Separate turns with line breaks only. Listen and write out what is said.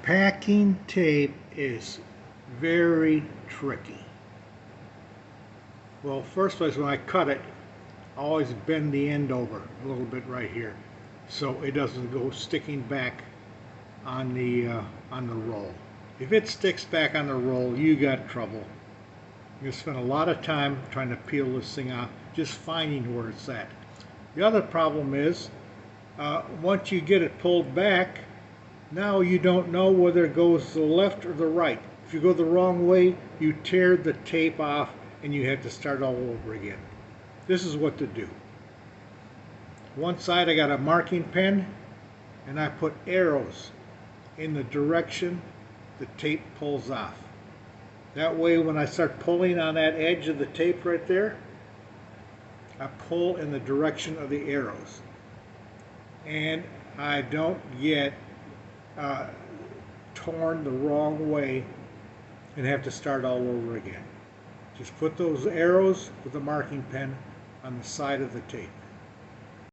Packing tape is very tricky. Well, first place, when I cut it, I always bend the end over a little bit right here, so it doesn't go sticking back on the roll. If it sticks back on the roll, you got trouble. You spend a lot of time trying to peel this thing off, just finding where it's at. The other problem is, once you get it pulled back, now you don't know whether it goes to the left or the right. If you go the wrong way, you tear the tape off and you have to start all over again. This is what to do. One side I got a marking pen and I put arrows in the direction the tape pulls off. That way when I start pulling on that edge of the tape right there, I pull in the direction of the arrows. And I don't get torn the wrong way and have to start all over again. Just put those arrows with the marking pen on the side of the tape.